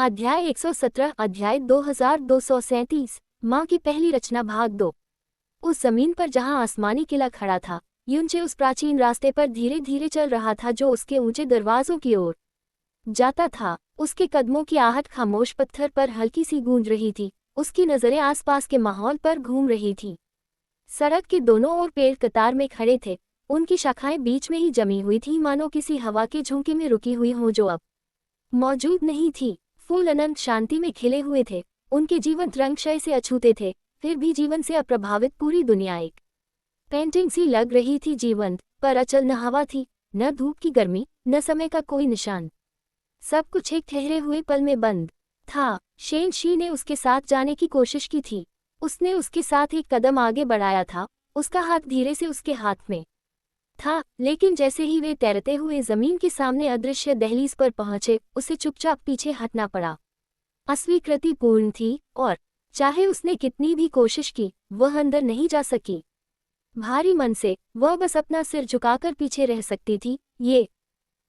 अध्याय 117 अध्याय 2237 माँ की पहली रचना भाग 2। उस जमीन पर जहाँ आसमानी किला खड़ा था, युनचे उस प्राचीन रास्ते पर धीरे धीरे चल रहा था जो उसके ऊंचे दरवाजों की ओर जाता था। उसके कदमों की आहट खामोश पत्थर पर हल्की सी गूंज रही थी। उसकी नज़रें आसपास के माहौल पर घूम रही थीं। सड़क के दोनों ओर पेड़ कतार में खड़े थे, उनकी शाखाएं बीच में ही जमी हुई थीं, मानो किसी हवा के झोंके में रुकी हुई हों जो अब मौजूद नहीं थी। फूल अनंत शांति में खिले हुए थे, उनके जीवंत रंग क्षय से अछूते थे, फिर भी जीवन से अप्रभावित पूरी दुनिया एक पेंटिंग सी लग रही थी, जीवंत पर अचल। न हवा थी, न धूप की गर्मी, न समय का कोई निशान। सब कुछ एक ठहरे हुए पल में बंद था। शेनशी ने उसके साथ जाने की कोशिश की थी। उसने उसके साथ एक कदम आगे बढ़ाया था, उसका हाथ धीरे से उसके हाथ में था, लेकिन जैसे ही वे तैरते हुए जमीन के सामने अदृश्य दहलीज पर पहुंचे, उसे चुपचाप पीछे हटना पड़ा। अस्वीकृति पूर्ण थी, और चाहे उसने कितनी भी कोशिश की, वह अंदर नहीं जा सकी। भारी मन से वह बस अपना सिर झुकाकर पीछे रह सकती थी, ये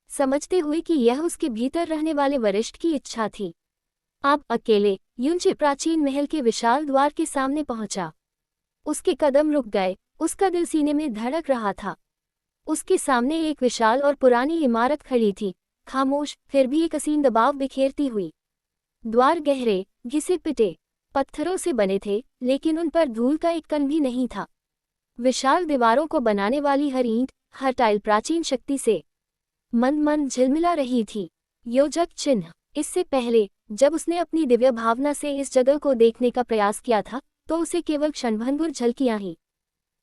समझते हुए कि यह उसके भीतर रहने वाले वरिष्ठ की इच्छा थी। अब अकेले युनचे प्राचीन महल के विशाल द्वार के सामने पहुंचा। उसके कदम रुक गए, उसका दिल सीने में धड़क रहा था। उसके सामने एक विशाल और पुरानी इमारत खड़ी थी, खामोश फिर भी एक असीम दबाव बिखेरती हुई। द्वार गहरे, घिसे पिटे पत्थरों से बने थे, लेकिन उन पर धूल का एक कण भी नहीं था। विशाल दीवारों को बनाने वाली हर ईंट, हर टाइल प्राचीन शक्ति से मंद मंद झिलमिला रही थी। योजक चिन्ह। इससे पहले जब उसने अपनी दिव्य भावना से इस जगह को देखने का प्रयास किया था, तो उसे केवल क्षणभंगुर झलकियां ही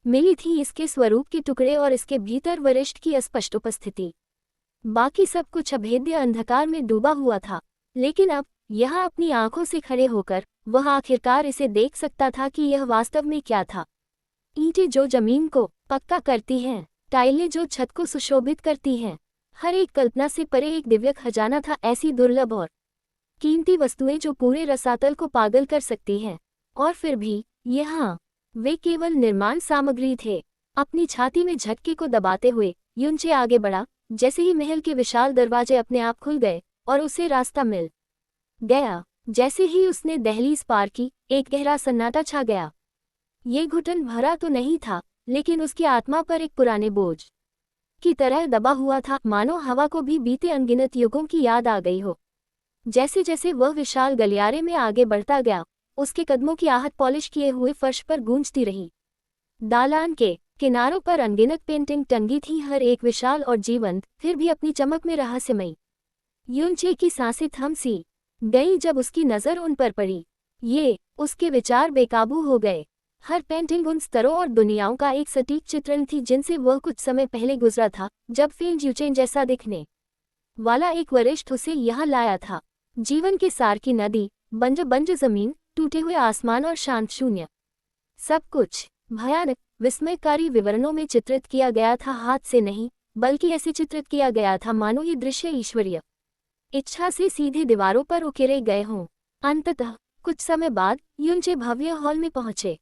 मिली थी, इसके स्वरूप के टुकड़े और इसके भीतर वरिष्ठ की अस्पष्ट उपस्थिति। बाकी सब कुछ अभेद्य अंधकार में डूबा हुआ था, लेकिन अब यहाँ अपनी आंखों से खड़े होकर वह आखिरकार इसे देख सकता था कि यह वास्तव में क्या था। ईंटें जो जमीन को पक्का करती हैं, टाइलें जो छत को सुशोभित करती हैं, हर एक कल्पना से परे एक दिव्य खजाना था। ऐसी दुर्लभ और कीमती वस्तुएं जो पूरे रसातल को पागल कर सकती हैं, और फिर भी यहाँ वे केवल निर्माण सामग्री थे। अपनी छाती में झटके को दबाते हुए युनचे आगे बढ़ा। जैसे ही महल के विशाल दरवाजे अपने आप खुल गए और उसे रास्ता मिल गया, जैसे ही उसने दहलीज पार की, एक गहरा सन्नाटा छा गया। ये घुटन भरा तो नहीं था, लेकिन उसकी आत्मा पर एक पुराने बोझ की तरह दबा हुआ था, मानो हवा को भी बीते अनगिनत युगों की याद आ गई हो। जैसे जैसे वह विशाल गलियारे में आगे बढ़ता गया, उसके कदमों की आहट पॉलिश किए हुए फर्श पर गूंजती रही। दालान के किनारों पर अनगिनत पेंटिंग टंगी थी, हर एक विशाल और जीवंत, फिर भी अपनी चमक में रहस्यमयी। युनचे की सांसें थम सी गई जब उसकी नज़र उन पर पड़ी। ये उसके विचार बेकाबू हो गए। हर पेंटिंग उन स्तरों और दुनियाओं का एक सटीक चित्रण थी जिनसे वह कुछ समय पहले गुजरा था, जब फेन ज्यूचेन जैसा दिखने वाला एक वरिष्ठ उसे यहाँ लाया था। जीवन के सार की नदी, बंजर बंजर जमीन, टूटे हुए आसमान और शांत शून्य, सब कुछ भयानक विस्मयकारी विवरणों में चित्रित किया गया था। हाथ से नहीं, बल्कि ऐसे चित्रित किया गया था मानो ये दृश्य ईश्वरीय इच्छा से सीधे दीवारों पर उकेरे गए हों। अंततः कुछ समय बाद युनचे भव्य हॉल में पहुंचे।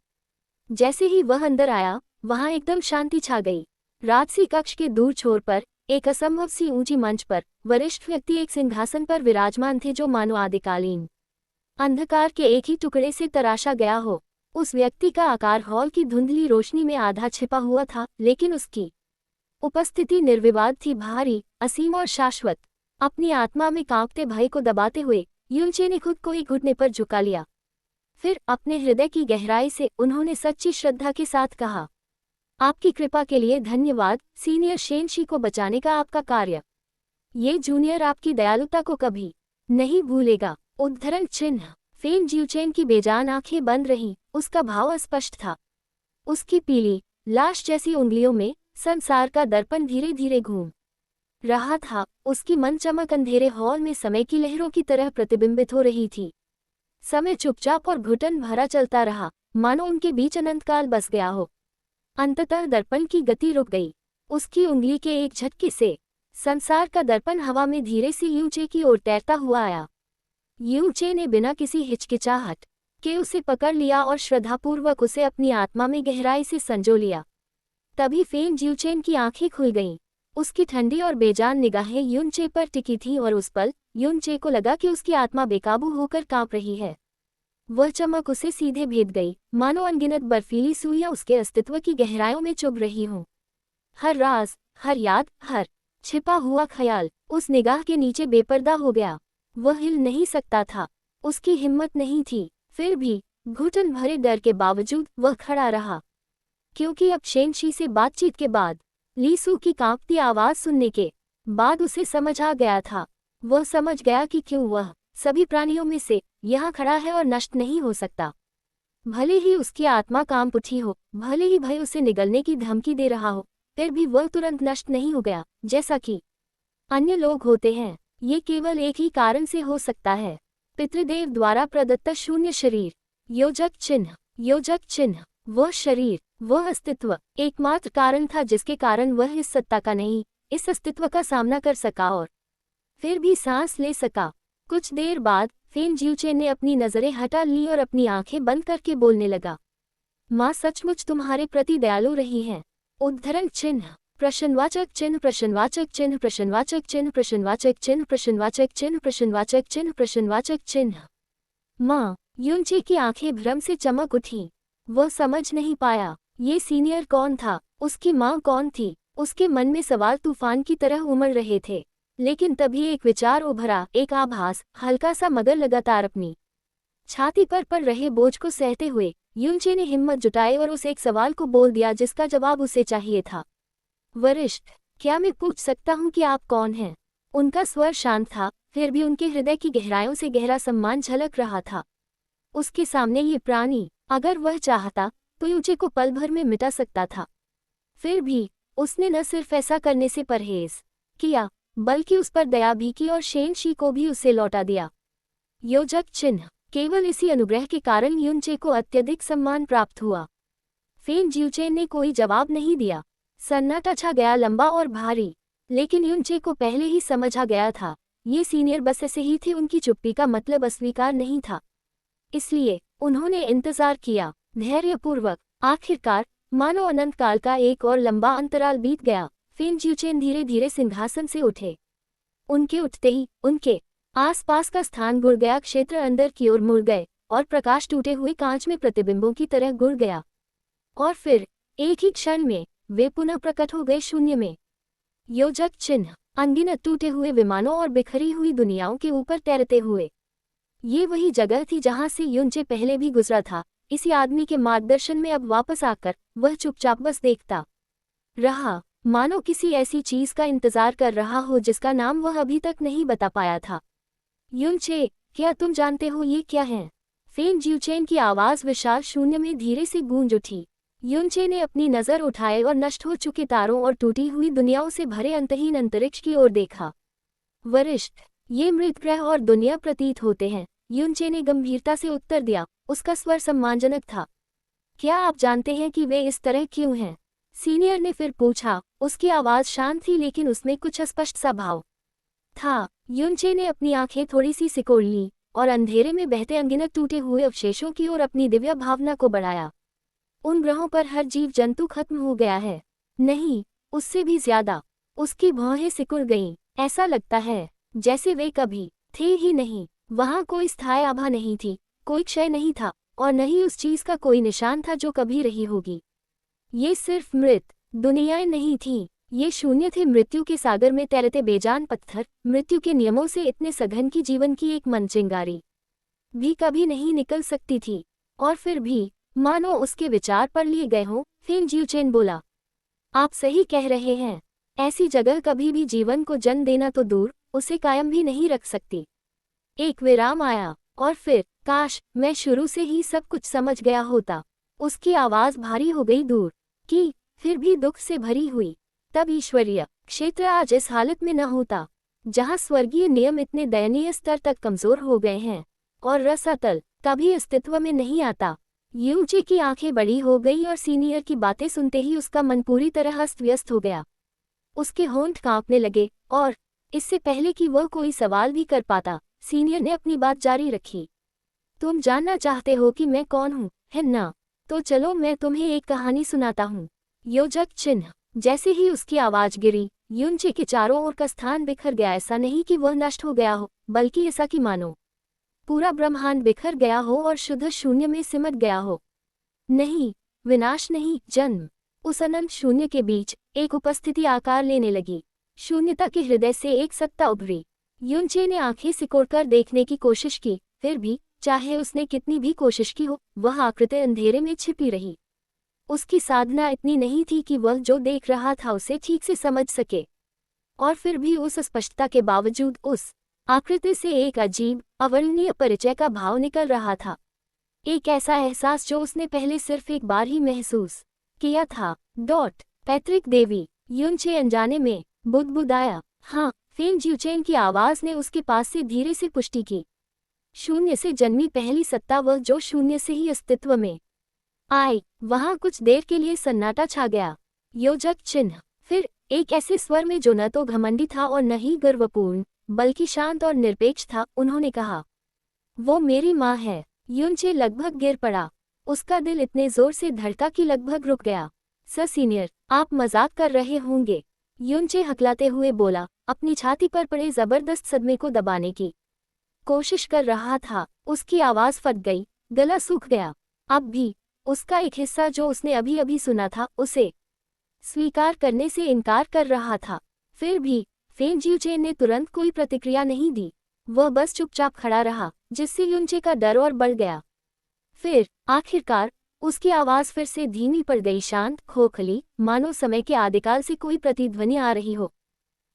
जैसे ही वह अंदर आया, वहां एकदम शांति छा गई। राजसी कक्ष के दूर छोर पर एक असंभव सी ऊंची मंच पर वरिष्ठ व्यक्ति एक सिंहासन पर विराजमान थे, जो मानो आदिकालीन अंधकार के एक ही टुकड़े से तराशा गया हो। उस व्यक्ति का आकार हॉल की धुंधली रोशनी में आधा छिपा हुआ था, लेकिन उसकी उपस्थिति निर्विवाद थी, भारी, असीम और शाश्वत। अपनी आत्मा में कांपते भय को दबाते हुए युनचे ने खुद को एक घुटने पर झुका लिया। फिर अपने हृदय की गहराई से उन्होंने सच्ची श्रद्धा के साथ कहा, आपकी कृपा के लिए धन्यवाद, सीनियर शेनशी को बचाने का आपका कार्य। ये जूनियर आपकी दयालुता को कभी नहीं भूलेगा। उद्धरण चिन्ह। फेन ज्यूचेन की बेजान आंखें बंद रहीं, उसका भाव अस्पष्ट था। उसकी पीली लाश जैसी उंगलियों में संसार का दर्पण धीरे धीरे घूम रहा था। उसकी मन चमक अंधेरे हॉल में समय की लहरों की तरह प्रतिबिंबित हो रही थी। समय चुपचाप और घुटन भरा चलता रहा, मानो उनके बीच अनंतकाल बस गया हो। अंततः दर्पण की गति रुक गई। उसकी उंगली के एक झटके से संसार का दर्पण हवा में धीरे से युनचे की ओर तैरता हुआ आया। युनचे ने बिना किसी हिचकिचाहट के उसे पकड़ लिया और श्रद्धापूर्वक उसे अपनी आत्मा में गहराई से संजो लिया। तभी फेन ज्यूचेन की आंखें खुल गईं। उसकी ठंडी और बेजान निगाहें युनचे पर टिकी थीं और उस पल युनचे को लगा कि उसकी आत्मा बेकाबू होकर कांप रही है। वह चमक उसे सीधे भेद गई, मानो अनगिनत बर्फीली सुइयां उसके अस्तित्व की गहराइयों में चुभ रही हों। हर राज, हर याद, हर छिपा हुआ ख्याल उस निगाह के नीचे बेपर्दा हो गया। वह हिल नहीं सकता था, उसकी हिम्मत नहीं थी, फिर भी घुटन भरे डर के बावजूद वह खड़ा रहा। क्योंकि अब शेनशी से बातचीत के बाद, लीसू की कांपती आवाज सुनने के बाद उसे समझ आ गया था। वह समझ गया कि क्यों वह सभी प्राणियों में से यहाँ खड़ा है और नष्ट नहीं हो सकता। भले ही उसकी आत्मा कांप उठी हो, भले ही भय उसे निगलने की धमकी दे रहा हो, फिर भी वह तुरंत नष्ट नहीं हो गया जैसा कि अन्य लोग होते हैं। ये केवल एक ही कारण से हो सकता है, पितृदेव द्वारा प्रदत्त शून्य शरीर। योजक चिन्ह, योजक चिन्ह, वह शरीर, वह अस्तित्व एकमात्र कारण था जिसके कारण वह इस सत्ता का नहीं, इस अस्तित्व का सामना कर सका और फिर भी सांस ले सका। कुछ देर बाद फेन जिउचे ने अपनी नजरें हटा ली और अपनी आंखें बंद करके बोलने लगा। माँ सचमुच तुम्हारे प्रति दयालु रही हैं। उद्धरण चिन्ह, प्रश्नवाचक चिन्ह, प्रश्नवाचक चिन्ह, प्रश्नवाचक चिन्ह, प्रश्नवाचक चिन्ह, प्रश्नवाचक चिन्ह, प्रश्नवाचक चिन्ह, प्रश्नवाचक चिन्ह। माँ, युनचे की आंखें भ्रम से चमक उठीं। वह समझ नहीं पाया, ये सीनियर कौन था, उसकी माँ कौन थी। उसके मन में सवाल तूफान की तरह उमड़ रहे थे, लेकिन तभी एक विचार उभरा, एक आभास, हल्का सा मगर लगातार अपनी छाती पर पड़ रहे बोझ को सहते हुए युनचे ने हिम्मत जुटाई और उस एक सवाल को बोल दिया जिसका जवाब उसे चाहिए था। वरिष्ठ, क्या मैं पूछ सकता हूँ कि आप कौन हैं? उनका स्वर शांत था, फिर भी उनके हृदय की गहराइयों से गहरा सम्मान झलक रहा था। उसके सामने ये प्राणी, अगर वह चाहता तो युनचे को पल भर में मिटा सकता था। फिर भी उसने न सिर्फ ऐसा करने से परहेज किया, बल्कि उस पर दया भी की और शेनशी को भी उसे लौटा दिया। योजक चिन्ह, केवल इसी अनुग्रह के कारण युनचे को अत्यधिक सम्मान प्राप्त हुआ। फेन जिउचे ने कोई जवाब नहीं दिया। सन्नाटा छा गया, लंबा और भारी, लेकिन युनचे को पहले ही समझ आ गया था, ये सीनियर बस ऐसे ही थे। उनकी चुप्पी का मतलब अस्वीकार नहीं था। इसलिए उन्होंने इंतजार किया, धैर्यपूर्वक। आखिरकार मानो अनंत काल का एक और लंबा अंतराल बीत गया। फेन जिउचेन धीरे धीरे सिंहासन से उठे। उनके उठते ही उनके आसपास का स्थान गुड़ गया, क्षेत्र अंदर की ओर मुड़ गए और प्रकाश टूटे हुए कांच में प्रतिबिंबों की तरह गुड़ गया। और फिर एक ही क्षण में वे पुनः प्रकट हो गए शून्य में। योजक चिन्ह, अनगिनत टूटे हुए विमानों और बिखरी हुई दुनियाओं के ऊपर तैरते हुए। ये वही जगह थी जहां से युनचे पहले भी गुजरा था। इसी आदमी के मार्गदर्शन में अब वापस आकर वह चुपचाप बस देखता रहा, मानो किसी ऐसी चीज का इंतजार कर रहा हो जिसका नाम वह अभी तक नहीं बता पाया था। युनचे, क्या तुम जानते हो ये क्या है? फेन जिउचेन की आवाज विशाल शून्य में धीरे से गूंज उठी। युनचे ने अपनी नजर उठाए और नष्ट हो चुके तारों और टूटी हुई दुनियाओं से भरे अंतहीन अंतरिक्ष की ओर देखा। वरिष्ठ, ये मृत ग्रह और दुनिया प्रतीत होते हैं, युनचे ने गंभीरता से उत्तर दिया। उसका स्वर सम्मानजनक था। क्या आप जानते हैं कि वे इस तरह क्यों हैं? सीनियर ने फिर पूछा। उसकी आवाज शांत थी लेकिन उसमें कुछ अस्पष्ट सा भाव था। युनचे ने अपनी आंखें थोड़ी सी सिकोड़ लीं और अंधेरे में बहते अनगिनत टूटे हुए अवशेषों की ओर अपनी दिव्य भावना को बढ़ाया। उन ग्रहों पर हर जीव जंतु खत्म हो गया है। नहीं, उससे भी ज्यादा। उसकी भौहें सिकुड़ गईं। ऐसा लगता है जैसे वे कभी थे ही नहीं। वहां कोई स्थायी आभा नहीं थी, कोई क्षय नहीं था और न ही उस चीज का कोई निशान था जो कभी रही होगी। ये सिर्फ मृत दुनियाएं नहीं थीं, ये शून्य थे, मृत्यु के सागर में तैरते बेजान पत्थर। मृत्यु के नियमों से इतने सघन की जीवन की एक मन चिंगारी भी कभी नहीं निकल सकती थी। और फिर भी मानो उसके विचार पर लिए गए हों, फेन जिउचेन बोला, आप सही कह रहे हैं। ऐसी जगह कभी भी जीवन को जन्म देना तो दूर, उसे कायम भी नहीं रख सकती। एक विराम आया और फिर, काश मैं शुरू से ही सब कुछ समझ गया होता। उसकी आवाज भारी हो गई, दूर की, फिर भी दुख से भरी हुई। तब ईश्वरीय क्षेत्र आज इस हालत में न होता, जहां स्वर्गीय नियम इतने दयनीय स्तर तक कमजोर हो गए हैं और रसातल कभी अस्तित्व में नहीं आता। युनचे की आंखें बड़ी हो गई और सीनियर की बातें सुनते ही उसका मन पूरी तरह अस्त व्यस्त हो गया। उसके होंठ कांपने लगे और इससे पहले कि वह कोई सवाल भी कर पाता, सीनियर ने अपनी बात जारी रखी। तुम जानना चाहते हो कि मैं कौन हूँ, है ना? तो चलो मैं तुम्हें एक कहानी सुनाता हूँ। योजक चिन्ह, जैसे ही उसकी आवाज गिरी, युनचे के चारों ओर का स्थान बिखर गया। ऐसा नहीं कि वह नष्ट हो गया हो, बल्कि ऐसा कि मानो पूरा ब्रह्मांड बिखर गया हो और शुद्ध शून्य में सिमट गया हो। नहीं, विनाश नहीं, जन्म। उस अनंत शून्य के बीच एक उपस्थिति आकार लेने लगी। शून्यता के हृदय से एक सत्ता उभरी। युनचे ने आंखें सिकोड़कर देखने की कोशिश की, फिर भी चाहे उसने कितनी भी कोशिश की हो, वह आकृति अंधेरे में छिपी रही। उसकी साधना इतनी नहीं थी कि वह जो देख रहा था उसे ठीक से समझ सके, और फिर भी उस स्पष्टता के बावजूद उस आकृति से एक अजीब, अवर्णनीय परिचय का भाव निकल रहा था। एक ऐसा एहसास जो उसने पहले सिर्फ एक बार ही महसूस किया था। पैट्रिक देवी, युनचे अनजाने में बुदबुदाया। हाँ, फेन ज्यूचेन की आवाज ने उसके पास से धीरे से पुष्टि की। शून्य से जन्मी पहली सत्ता, वह जो शून्य से ही अस्तित्व में आई। वहां कुछ देर के लिए सन्नाटा छा गया। योजक चिन्ह। फिर एक ऐसे स्वर में जो न तो घमंडी था और न ही गर्वपूर्ण, बल्कि शांत और निरपेक्ष था, उन्होंने कहा, वो मेरी माँ है। युनचे लगभग गिर पड़ा। उसका दिल इतने जोर से धड़का कि लगभग रुक गया। सर सीनियर, आप मजाक कर रहे होंगे, युनचे हकलाते हुए बोला, अपनी छाती पर पड़े जबरदस्त सदमे को दबाने की कोशिश कर रहा था। उसकी आवाज फट गई, गला सूख गया। अब भी उसका एक हिस्सा जो उसने अभी अभी सुना था, उसे स्वीकार करने से इनकार कर रहा था। फिर भी फेन ज्यूचेन ने तुरंत कोई प्रतिक्रिया नहीं दी। वह बस चुपचाप खड़ा रहा, जिससे युनचे का डर और बढ़ गया। फिर आखिरकार उसकी आवाज फिर से धीमी पड़ गई, शांत, खोखली, मानो समय के आदिकाल से कोई प्रतिध्वनि आ रही हो।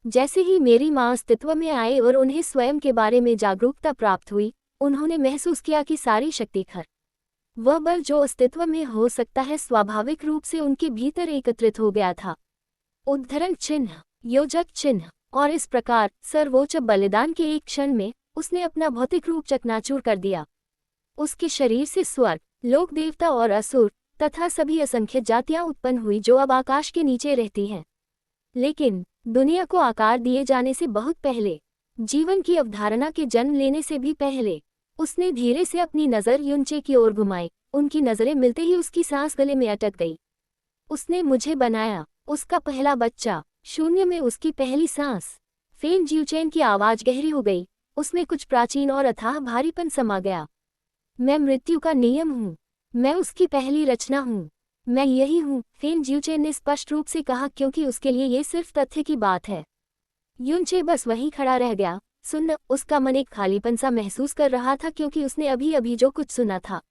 जैसे ही मेरी माँ अस्तित्व में आए और उन्हें स्वयं के बारे में जागरूकता प्राप्त हुई, उन्होंने महसूस किया कि सारी शक्ति, वह बल जो अस्तित्व में हो सकता है, स्वाभाविक रूप से उनके भीतर एकत्रित हो गया था। उद्धरण चिन्ह, योजक चिन्ह। और इस प्रकार सर्वोच्च बलिदान के एक क्षण में उसने अपना भौतिक रूप चकनाचूर कर दिया। उसके शरीर से स्वर्ग, लोक, देवता और असुर तथा सभी असंख्य जातियां उत्पन्न हुई जो अब आकाश के नीचे रहती हैं। लेकिन दुनिया को आकार दिए जाने से बहुत पहले, जीवन की अवधारणा के जन्म लेने से भी पहले, उसने धीरे से अपनी नज़र युनचे की ओर घुमाई। उनकी नज़रें मिलते ही उसकी सांस गले में अटक गई। उसने मुझे बनाया, उसका पहला बच्चा, शून्य में उसकी पहली सांस। फेन ज्यूचेन की आवाज गहरी हो गई, उसमें कुछ प्राचीन और अथाह भारीपन समा गया। मैं मृत्यु का नियम हूँ, मैं उसकी पहली रचना हूँ, मैं यही हूँ, फेन ज्यूचेन ने स्पष्ट रूप से कहा, क्योंकि उसके लिए ये सिर्फ तथ्य की बात है। युनचे बस वहीं खड़ा रह गया। सुन, उसका मन एक खालीपन सा महसूस कर रहा था, क्योंकि उसने अभी अभी जो कुछ सुना था,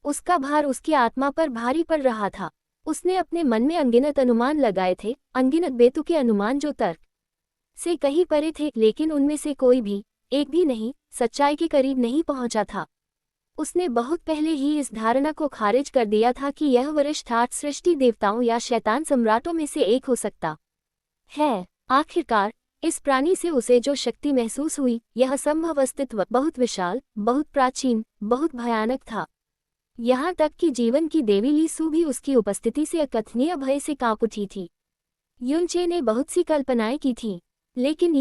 उसका भार उसकी आत्मा पर भारी पड़ रहा था। उसने अपने मन में अनगिनत अनुमान लगाए थे, अनगिनत बेतुके अनुमान जो तर्क से कहीं परे थे, लेकिन उनमें से कोई भी, एक भी नहीं, सच्चाई के करीब नहीं पहुंचा था। उसने बहुत पहले ही इस धारणा को खारिज कर दिया था कि यह वरिष्ठ आठ सृष्टि देवताओं या शैतान सम्राटों में से एक हो सकता है। आखिरकार इस प्राणी से उसे जो शक्ति महसूस हुई, यह असंभव अस्तित्व, बहुत विशाल, बहुत प्राचीन, बहुत भयानक था। यहाँ तक कि जीवन की देवी ली सू भी उसकी उपस्थिति से अकथनीय भय से कांप उठी थी। युनचे ने बहुत सी कल्पनाएं की थीं, लेकिन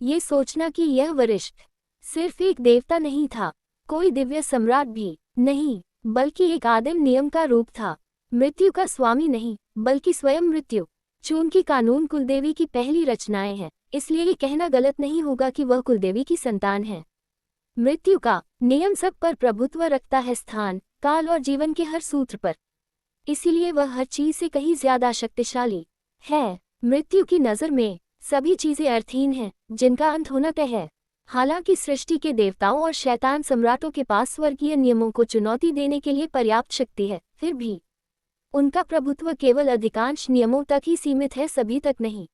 ये सोचना कि यह वरिष्ठ सिर्फ एक देवता नहीं था, कोई दिव्य सम्राट भी नहीं, बल्कि एक आदिम नियम का रूप था। मृत्यु का स्वामी नहीं, बल्कि स्वयं मृत्यु। चूंकि कानून कुलदेवी की पहली रचनाएं हैं, इसलिए ये कहना गलत नहीं होगा कि वह कुलदेवी की संतान है। मृत्यु का नियम सब पर प्रभुत्व रखता है, स्थान, काल और जीवन के हर सूत्र पर। इसीलिए वह हर चीज से कहीं ज्यादा शक्तिशाली है। मृत्यु की नज़र में सभी चीजें अर्थहीन हैं, जिनका अंत होना तय है। हालांकि सृष्टि के देवताओं और शैतान सम्राटों के पास स्वर्गीय नियमों को चुनौती देने के लिए पर्याप्त शक्ति है, फिर भी उनका प्रभुत्व केवल अधिकांश नियमों तक ही सीमित है, सभी तक नहीं।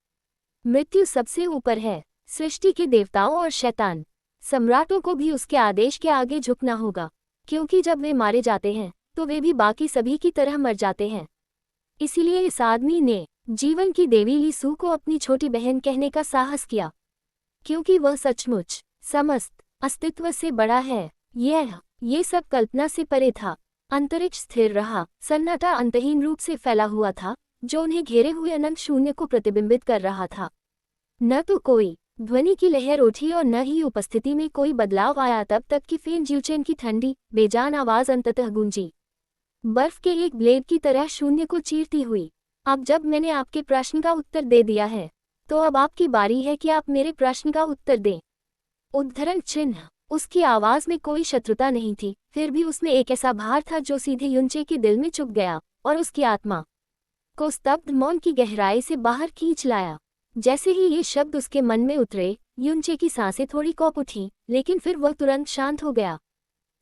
मृत्यु सबसे ऊपर है। सृष्टि के देवताओं और शैतान सम्राटों को भी उसके आदेश के आगे झुकना होगा, क्योंकि जब वे मारे जाते हैं तो वे भी बाकी सभी की तरह मर जाते हैं। इसीलिए इस आदमी ने जीवन की देवी ली सू को अपनी छोटी बहन कहने का साहस किया, क्योंकि वह सचमुच समस्त अस्तित्व से बड़ा है। ये सब कल्पना से परे था। अंतरिक्ष स्थिर रहा, सन्नाटा अंतहीन रूप से फैला हुआ था, जो उन्हें घेरे हुए अनंत शून्य को प्रतिबिंबित कर रहा था। न तो कोई ध्वनि की लहर उठी और न ही उपस्थिति में कोई बदलाव आया, तब तक कि फेन ज्यूचेन की ठंडी, बेजान आवाज अंततः गूंजी, बर्फ के एक ब्लेड की तरह शून्य को चीरती हुई। अब जब मैंने आपके प्रश्न का उत्तर दे दिया है, तो अब आपकी बारी है कि आप मेरे प्रश्न का उत्तर दें। उद्धरण चिन्ह। उसकी आवाज में कोई शत्रुता नहीं थी, फिर भी उसमें एक ऐसा भार था जो सीधे युनचे के दिल में चुभ गया और उसकी आत्मा को स्तब्ध मौन की गहराई से बाहर खींच लाया। जैसे ही ये शब्द उसके मन में उतरे, युनचे की सांसें थोड़ी कौप उठी, लेकिन फिर वह तुरंत शांत हो गया।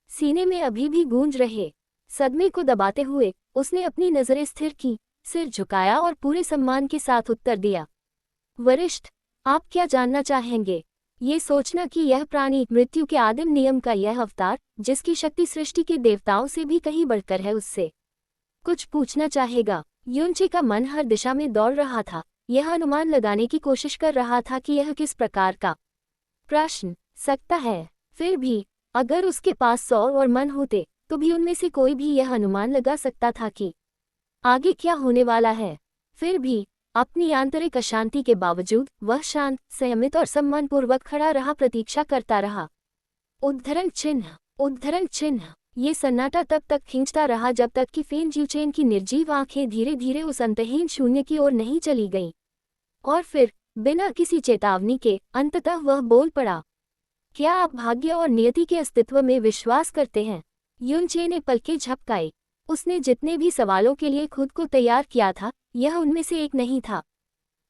सीने में अभी भी गूंज रहे सदमे को दबाते हुए उसने अपनी नजरें स्थिर की, सिर झुकाया और पूरे सम्मान के साथ उत्तर दिया। वरिष्ठ, आप क्या जानना चाहेंगे? ये सोचना कि यह प्राणी मृत्यु के आदिम नियम का यह अवतार, जिसकी शक्ति सृष्टि के देवताओं से भी कहीं बढ़कर है, उससे कुछ पूछना चाहेगा। युनचे का मन हर दिशा में दौड़ रहा था, यह अनुमान लगाने की कोशिश कर रहा था कि यह किस प्रकार का प्रश्न सकता है। फिर भी अगर उसके पास 100 और मन होते तो भी उनमें से कोई भी यह अनुमान लगा सकता था कि आगे क्या होने वाला है। फिर भी अपनी आंतरिक अशांति के बावजूद वह शांत, संयमित और सम्मानपूर्वक खड़ा रहा, प्रतीक्षा करता रहा। उद्धरण चिन्ह। उद्धरण चिन्ह। ये सन्नाटा तब तक खींचता रहा जब तक कि फेन जिउचेन की निर्जीव आंखें धीरे धीरे उस अंतहीन शून्य की ओर नहीं चली गईं। और फिर बिना किसी चेतावनी के अंततः वह बोल पड़ा। क्या आप भाग्य और नियति के अस्तित्व में विश्वास करते हैं? युनचे ने पलकें झपकाई। उसने जितने भी सवालों के लिए खुद को तैयार किया था, यह उनमें से एक नहीं था।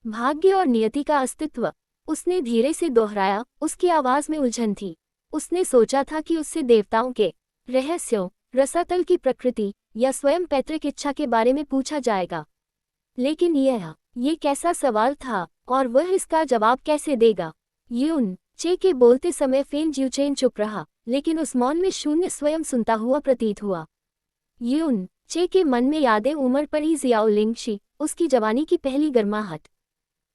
भाग्य और नियति का अस्तित्व, उसने धीरे से दोहराया। उसकी आवाज में उलझन थी। उसने सोचा था कि उससे देवताओं के रहस्यों, रसातल की प्रकृति या स्वयं पैतृक इच्छा के बारे में पूछा जाएगा, लेकिन ये कैसा सवाल था और वह इसका जवाब कैसे देगा? युन चे के बोलते समय फेन जिउचेन चुप रहा, लेकिन उस मौन में शून्य स्वयं सुनता हुआ प्रतीत हुआ। युन चे के मन में यादें उमड़ पड़ी। जियाओ लिंगशी, उसकी जवानी की पहली गर्माहट।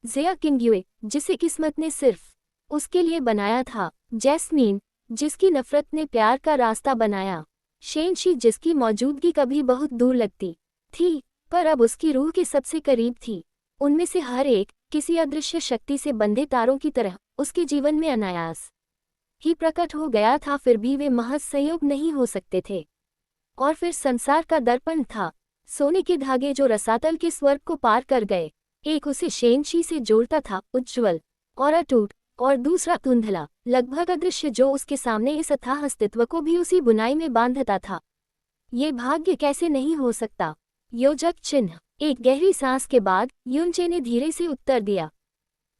जिया किंगयुए, जिसे किस्मत ने सिर्फ उसके लिए बनाया था। जैस्मीन, जिसकी नफरत ने प्यार का रास्ता बनाया। शेनशी, जिसकी मौजूदगी कभी बहुत दूर लगती थी पर अब उसकी रूह के सबसे करीब थी। उनमें से हर एक किसी अदृश्य शक्ति से बंधे तारों की तरह उसके जीवन में अनायास ही प्रकट हो गया था। फिर भी वे महज संयोग नहीं हो सकते थे। और फिर संसार का दर्पण था, सोने के धागे जो रसातल के स्वर्ग को पार कर गए। एक उसे शेनशी से जोड़ता था, उज्ज्वल और अटूट, और दूसरा धुंधला, लगभग अदृश्य, जो उसके सामने इस अथाह अस्तित्व को भी उसी बुनाई में बांधता था। ये भाग्य कैसे नहीं हो सकता? योजक चिन्ह। एक गहरी सांस के बाद युनचे ने धीरे से उत्तर दिया।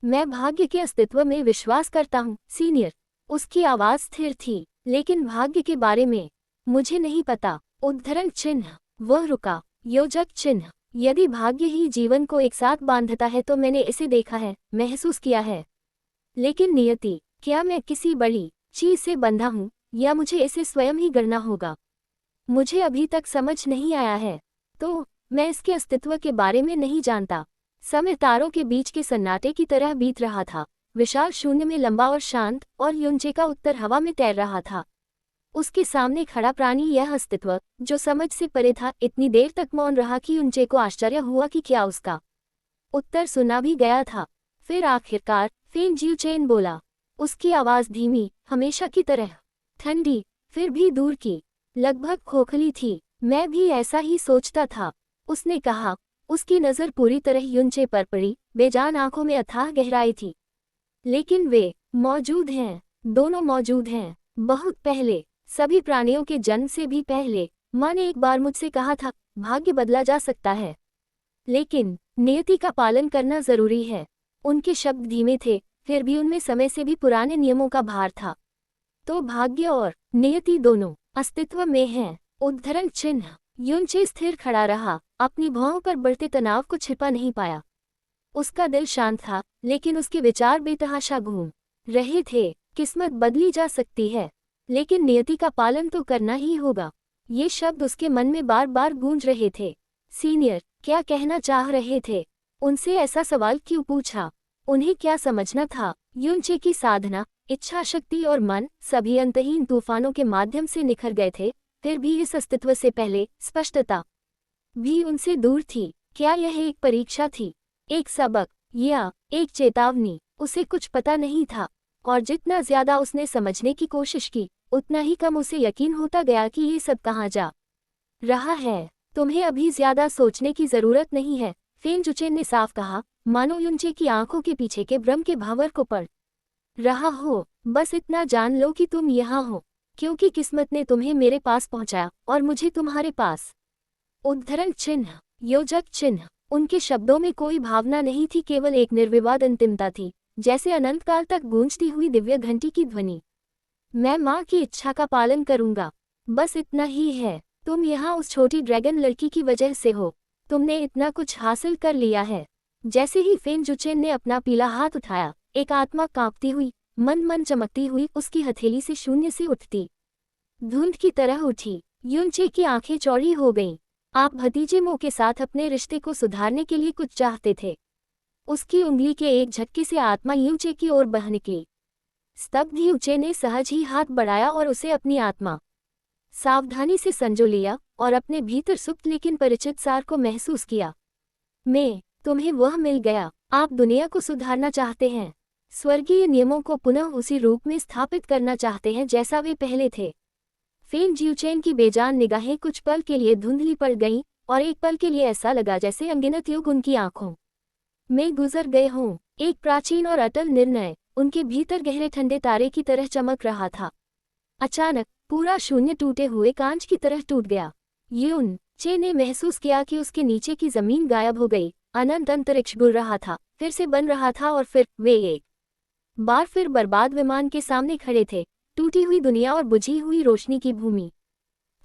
मैं भाग्य के अस्तित्व में विश्वास करता हूँ, सीनियर। उसकी आवाज स्थिर थी, लेकिन भाग्य के बारे में मुझे नहीं पता। उद्धरण चिन्ह। वह रुका। योजक चिन्ह। यदि भाग्य ही जीवन को एक साथ बांधता है तो मैंने इसे देखा है, महसूस किया है। लेकिन नियति, क्या मैं किसी बड़ी चीज से बंधा हूँ या मुझे इसे स्वयं ही गढ़ना होगा? मुझे अभी तक समझ नहीं आया है। तो मैं इसके अस्तित्व के बारे में नहीं जानता। समय तारों के बीच के सन्नाटे की तरह बीत रहा था, विशाल शून्य में लंबा और शांत, और युनचे का उत्तर हवा में तैर रहा था। उसके सामने खड़ा प्राणी, यह अस्तित्व जो समझ से परे था, इतनी देर तक मौन रहा कि युनचे को आश्चर्य हुआ कि क्या उसका उत्तर सुना भी गया था। फिर आखिरकार फेन जिउचेन बोला। उसकी आवाज धीमी, हमेशा की तरह ठंडी, फिर भी दूर की, लगभग खोखली थी। मैं भी ऐसा ही सोचता था, उसने कहा। उसकी नज़र पूरी तरह युनचे पर पड़ी, बेजान आंखों में अथाह गहराई थी। लेकिन वे मौजूद हैं, दोनों मौजूद हैं। बहुत पहले, सभी प्राणियों के जन्म से भी पहले, माँ ने एक बार मुझसे कहा था, भाग्य बदला जा सकता है, लेकिन नियति का पालन करना जरूरी है। उनके शब्द धीमे थे, फिर भी उनमें समय से भी पुराने नियमों का भार था। तो भाग्य और नियति दोनों अस्तित्व में हैं। उद्धरण चिन्ह। युनचे स्थिर खड़ा रहा, अपनी भौहों पर बढ़ते तनाव को छिपा नहीं पाया। उसका दिल शांत था, लेकिन उसके विचार बेतहाशा घूम रहे थे। किस्मत बदली जा सकती है, लेकिन नियति का पालन तो करना ही होगा। ये शब्द उसके मन में बार बार गूंज रहे थे। सीनियर क्या कहना चाह रहे थे? उनसे ऐसा सवाल क्यों पूछा? उन्हें क्या समझना था? युनचे की साधना, इच्छा शक्ति और मन सभी अंतहीन तूफानों के माध्यम से निखर गए थे, फिर भी इस अस्तित्व से पहले स्पष्टता भी उनसे दूर थी। क्या यह एक परीक्षा थी, एक सबक, या एक चेतावनी? उसे कुछ पता नहीं था, और जितना ज्यादा उसने समझने की कोशिश की, उतना ही कम उसे यकीन होता गया कि ये सब कहाँ जा रहा है। तुम्हें अभी ज्यादा सोचने की जरूरत नहीं है, फेन जिउचेन ने साफ कहा। मानो युनचे की आंखों के पीछे के भ्रम के भावर को पढ़ रहा हो। बस इतना जान लो कि तुम यहाँ हो क्योंकि किस्मत ने तुम्हें मेरे पास पहुंचाया और मुझे तुम्हारे पास। उद्धरण चिन्ह, योजक चिन्ह। उनके शब्दों में कोई भावना नहीं थी, केवल एक निर्विवाद अंतिमता थी, जैसे अनंत काल तक गूंजती हुई दिव्य घंटी की ध्वनि। मैं माँ की इच्छा का पालन करूंगा, बस इतना ही है। तुम यहाँ उस छोटी ड्रैगन लड़की की वजह से हो। तुमने इतना कुछ हासिल कर लिया है। जैसे ही फेन जुचेन ने अपना पीला हाथ उठाया, एक आत्मा कांपती हुई, मन मन चमकती हुई उसकी हथेली से शून्य से उठती धुंध की तरह उठी। युनचे की आंखें चौड़ी हो गईं। आप भतीजे मो के साथ अपने रिश्ते को सुधारने के लिए कुछ चाहते थे। उसकी उंगली के एक झटके से आत्मा युनचे की ओर बह निकली। स्तब्ध युनचे ने सहज ही हाथ बढ़ाया और उसे अपनी आत्मा सावधानी से संजो लिया और अपने भीतर सुप्त लेकिन परिचित सार को महसूस किया। तुम्हें वह मिल गया। आप दुनिया को सुधारना चाहते हैं, स्वर्गीय नियमों को पुनः उसी रूप में स्थापित करना चाहते हैं जैसा वे पहले थे। फेन जिउचेन की बेजान निगाहें कुछ पल के लिए धुंधली पड़ गईं और एक पल के लिए ऐसा लगा जैसे अनगिनत युग उनकी आंखों में गुजर गए हों। एक प्राचीन और अटल निर्णय उनके भीतर गहरे ठंडे तारे की तरह चमक रहा था। अचानक पूरा शून्य टूटे हुए कांच की तरह टूट गया। यून चे ने महसूस किया कि उसके नीचे की जमीन गायब हो गई। अनंत अंतरिक्ष गुल रहा था, फिर से बन रहा था और फिर वे एक बार फिर बर्बाद विमान के सामने खड़े थे, टूटी हुई दुनिया और बुझी हुई रोशनी की भूमि।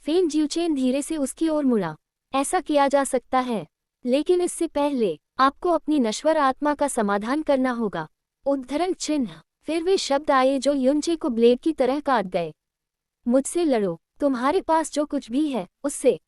फेन जिउचेन धीरे से उसकी ओर मुड़ा। ऐसा किया जा सकता है, लेकिन इससे पहले आपको अपनी नश्वर आत्मा का समाधान करना होगा। उद्धरण चिन्ह। फिर वे शब्द आए जो युनचे को ब्लेड की तरह काट गए। मुझसे लड़ो, तुम्हारे पास जो कुछ भी है उससे